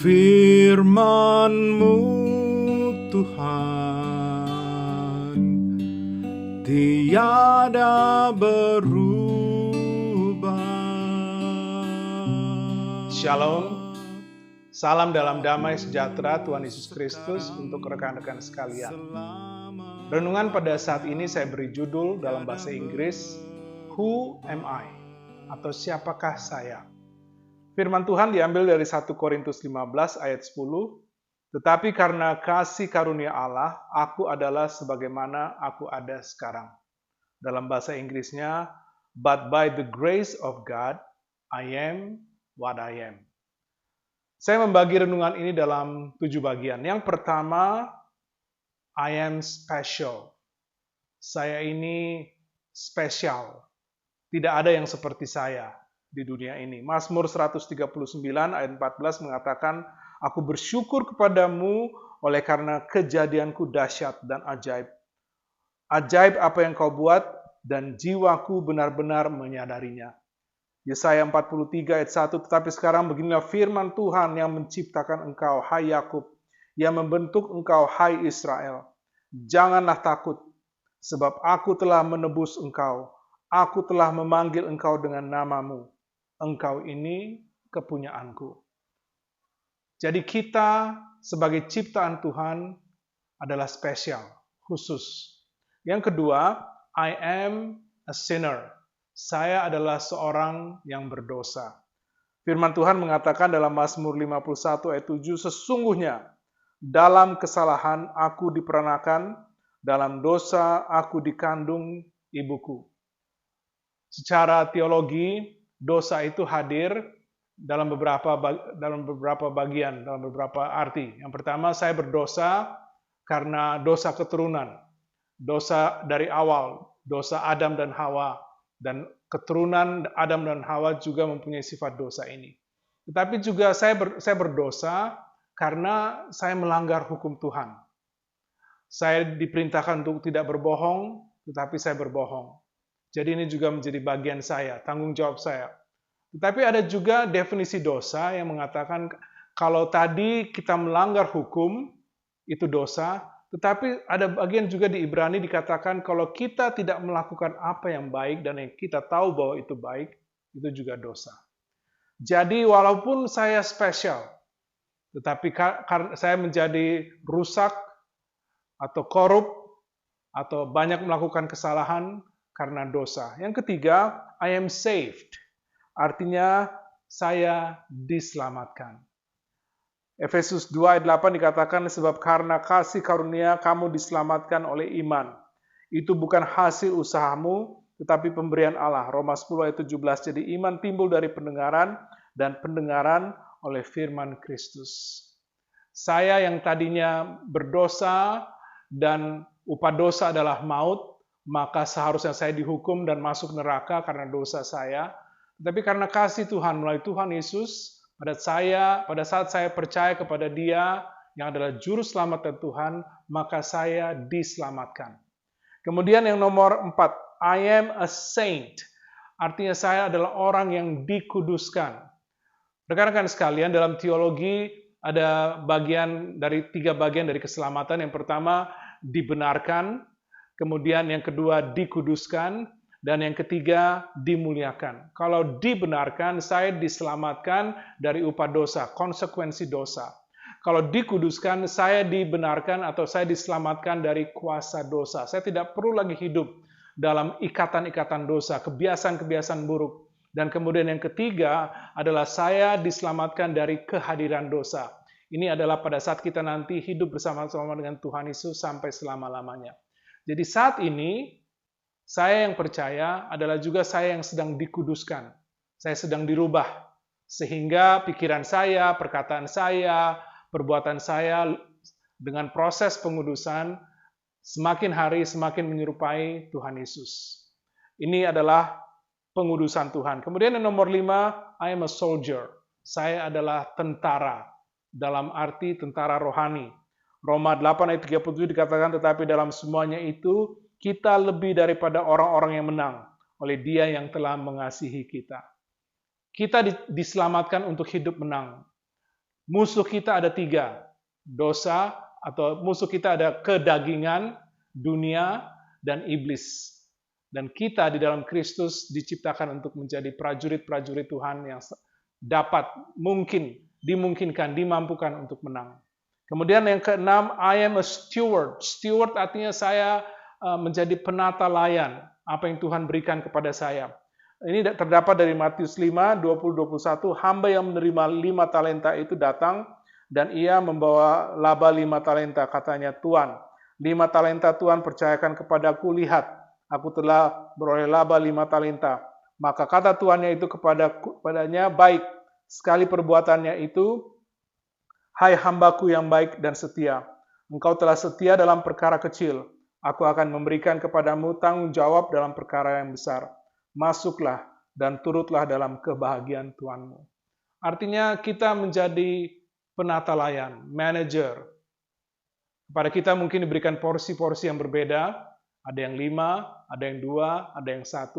Firman-Mu Tuhan tiada berubah. Shalom, salam dalam damai sejahtera Tuhan Yesus Kristus untuk rekan-rekan sekalian. Renungan pada saat ini saya beri judul dalam bahasa Inggris, Who am I? Atau siapakah saya? Firman Tuhan diambil dari 1 Korintus 15 ayat 10, tetapi karena kasih karunia Allah, aku adalah sebagaimana aku ada sekarang. Dalam bahasa Inggrisnya, but by the grace of God, I am what I am. Saya membagi renungan ini dalam 7 bagian. Yang pertama, I am special. Saya ini spesial. Tidak ada yang seperti saya di dunia ini. Mazmur 139 ayat 14 mengatakan, aku bersyukur kepadamu oleh karena kejadianku dahsyat dan ajaib. Ajaib apa yang kau buat dan jiwaku benar-benar menyadarinya. Yesaya 43 ayat 1, tetapi sekarang beginilah firman Tuhan yang menciptakan engkau, hai Yakub, yang membentuk engkau, hai Israel. Janganlah takut, sebab aku telah menebus engkau. Aku telah memanggil engkau dengan namamu. Engkau ini kepunyaanku. Jadi kita sebagai ciptaan Tuhan adalah spesial, khusus. Yang kedua, I am a sinner. Saya adalah seorang yang berdosa. Firman Tuhan mengatakan dalam Mazmur 51 ayat 7, sesungguhnya dalam kesalahan aku diperanakan, dalam dosa aku dikandung ibuku. Secara teologi, dosa itu hadir dalam beberapa bagian, dalam beberapa arti. Yang pertama, saya berdosa karena dosa keturunan. Dosa dari awal, dosa Adam dan Hawa, dan keturunan Adam dan Hawa juga mempunyai sifat dosa ini. Tetapi juga saya berdosa karena saya melanggar hukum Tuhan. Saya diperintahkan untuk tidak berbohong, tetapi saya berbohong. Jadi ini juga menjadi bagian saya, tanggung jawab saya. Tetapi ada juga definisi dosa yang mengatakan kalau tadi kita melanggar hukum, itu dosa. Tetapi ada bagian juga di Ibrani dikatakan kalau kita tidak melakukan apa yang baik dan yang kita tahu bahwa itu baik, itu juga dosa. Jadi walaupun saya spesial, tetapi karena saya menjadi rusak atau korup atau banyak melakukan kesalahan karena dosa. Yang ketiga, I am saved. Artinya saya diselamatkan. Efesus 2 ayat 8 dikatakan, sebab karena kasih karunia kamu diselamatkan oleh iman. Itu bukan hasil usahamu, tetapi pemberian Allah. Roma 10 ayat 17, jadi iman timbul dari pendengaran, dan pendengaran oleh firman Kristus. Saya yang tadinya berdosa, dan upah dosa adalah maut, maka seharusnya saya dihukum dan masuk neraka karena dosa saya. Tapi karena kasih Tuhan melalui Tuhan Yesus, pada saat saya percaya kepada Dia yang adalah juru selamat dan Tuhan, maka saya diselamatkan. Kemudian yang nomor 4, I am a saint. Artinya saya adalah orang yang dikuduskan. Rekan-rekan sekalian, dalam teologi ada tiga bagian dari keselamatan. Yang pertama, dibenarkan. Kemudian yang kedua, dikuduskan. Dan yang ketiga, dimuliakan. Kalau dibenarkan, saya diselamatkan dari upah dosa, konsekuensi dosa. Kalau dikuduskan, saya dibenarkan atau saya diselamatkan dari kuasa dosa. Saya tidak perlu lagi hidup dalam ikatan-ikatan dosa, kebiasaan-kebiasaan buruk. Dan kemudian yang ketiga adalah saya diselamatkan dari kehadiran dosa. Ini adalah pada saat kita nanti hidup bersama-sama dengan Tuhan Yesus sampai selama-lamanya. Jadi saat ini, saya yang percaya adalah juga saya yang sedang dikuduskan. Saya sedang dirubah. Sehingga pikiran saya, perkataan saya, perbuatan saya dengan proses pengudusan semakin hari semakin menyerupai Tuhan Yesus. Ini adalah pengudusan Tuhan. Kemudian yang nomor 5, I am a soldier. Saya adalah tentara. Dalam arti tentara rohani. Roma 8 ayat 37 dikatakan, tetapi dalam semuanya itu, kita lebih daripada orang-orang yang menang oleh Dia yang telah mengasihi kita. Kita diselamatkan untuk hidup menang. Musuh kita ada 3. Dosa, atau musuh kita ada kedagingan, dunia, dan iblis. Dan kita di dalam Kristus diciptakan untuk menjadi prajurit-prajurit Tuhan yang dapat, dimungkinkan, dimampukan untuk menang. Kemudian yang keenam, I am a steward. Steward artinya saya menjadi penata layan apa yang Tuhan berikan kepada saya. Ini terdapat dari Matius 5, 20-21, hamba yang menerima 5 talenta itu datang, dan ia membawa laba 5 talenta, katanya, Tuan, 5 talenta Tuhan percayakan kepadaku, lihat, aku telah beroleh laba 5 talenta. Maka kata tuannya itu kepadanya, baik, sekali perbuatannya itu, hai hambaku yang baik dan setia, engkau telah setia dalam perkara kecil, aku akan memberikan kepadamu tanggung jawab dalam perkara yang besar. Masuklah dan turutlah dalam kebahagiaan Tuhanmu. Artinya kita menjadi penata layan, manajer. Kepada kita mungkin diberikan porsi-porsi yang berbeda, ada yang 5, ada yang 2, ada yang 1.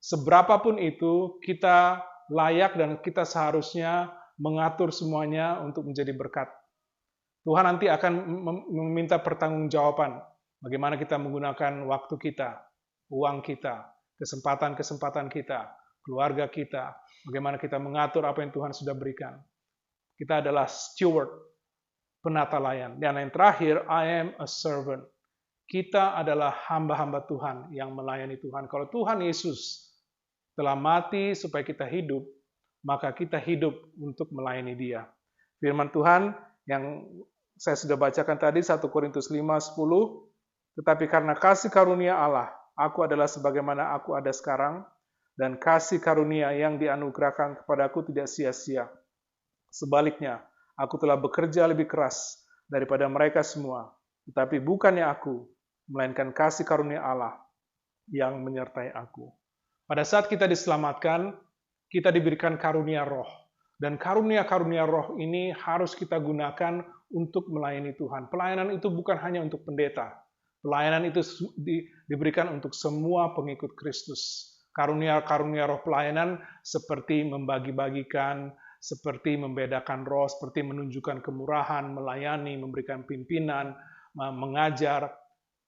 Seberapapun itu, kita layak dan kita seharusnya mengatur semuanya untuk menjadi berkat. Tuhan nanti akan meminta pertanggungjawaban bagaimana kita menggunakan waktu kita, uang kita, kesempatan-kesempatan kita, keluarga kita, bagaimana kita mengatur apa yang Tuhan sudah berikan. Kita adalah steward, penata layan. Dan yang terakhir, I am a servant. Kita adalah hamba-hamba Tuhan yang melayani Tuhan. Kalau Tuhan Yesus telah mati supaya kita hidup, maka kita hidup untuk melayani Dia. Firman Tuhan yang saya sudah bacakan tadi, 1 Korintus 5:10, tetapi karena kasih karunia Allah, aku adalah sebagaimana aku ada sekarang, dan kasih karunia yang dianugerahkan kepadaku tidak sia-sia. Sebaliknya, aku telah bekerja lebih keras daripada mereka semua, tetapi bukannya aku, melainkan kasih karunia Allah yang menyertai aku. Pada saat kita diselamatkan, kita diberikan karunia roh. Dan karunia-karunia roh ini harus kita gunakan untuk melayani Tuhan. Pelayanan itu bukan hanya untuk pendeta. Pelayanan itu diberikan untuk semua pengikut Kristus. Karunia-karunia roh pelayanan seperti membagi-bagikan, seperti membedakan roh, seperti menunjukkan kemurahan, melayani, memberikan pimpinan, mengajar.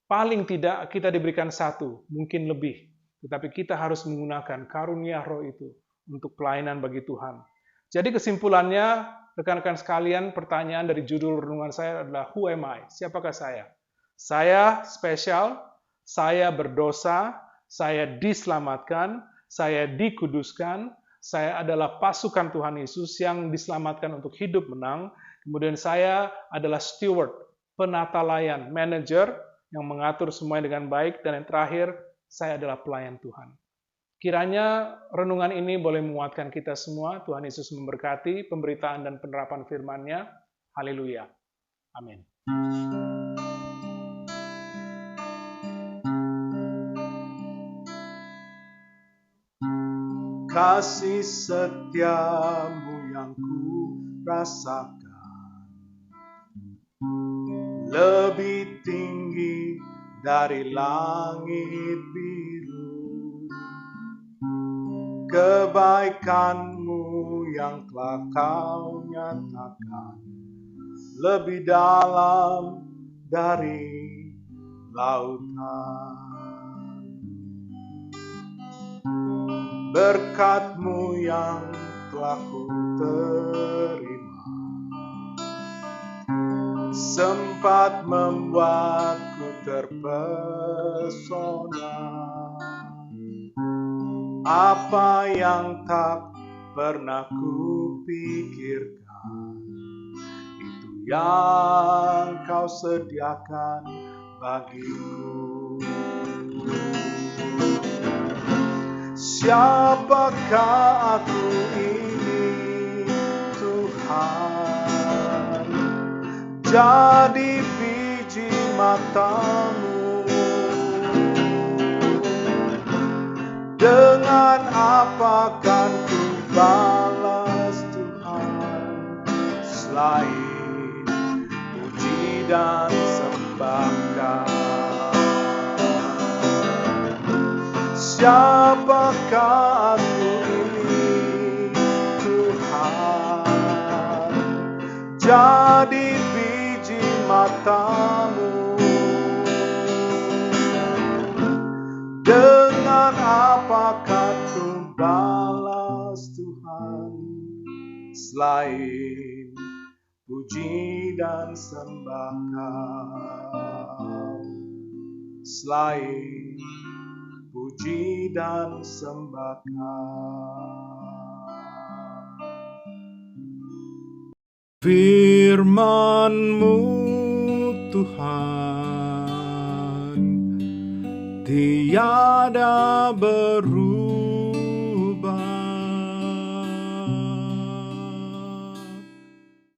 Paling tidak kita diberikan 1, mungkin lebih. Tetapi kita harus menggunakan karunia roh itu untuk pelayanan bagi Tuhan. Jadi kesimpulannya, rekan-rekan sekalian, pertanyaan dari judul renungan saya adalah Who am I? Siapakah saya? Saya spesial, saya berdosa, saya diselamatkan, saya dikuduskan, saya adalah pasukan Tuhan Yesus yang diselamatkan untuk hidup menang. Kemudian saya adalah steward, penata layan, manager yang mengatur semuanya dengan baik. Dan yang terakhir, saya adalah pelayan Tuhan. Kiranya renungan ini boleh menguatkan kita semua. Tuhan Yesus memberkati pemberitaan dan penerapan firman-Nya. Haleluya. Amin. Kasih setiamu yang ku rasakan lebih tinggi dari langit biru. Kebaikanmu yang telah kau nyatakan lebih dalam dari lautan. Berkat-Mu yang telah ku terima sempat membuatku terpesona. Apa yang tak pernah ku pikirkan, itu yang Kau sediakan bagiku. Siapakah aku ini, Tuhan? Jadi biji mata-Mu. Dengan apa kan ku balas Tuhan, selain puji dan sembahkan? Siapakah aku ini, Tuhan? jadi biji matamu. Dengan apa kan ku balas Tuhan, selain puji dan sembah Kau, selain puji dan sembah Kau. Firman-Mu Tuhan tiada berubah,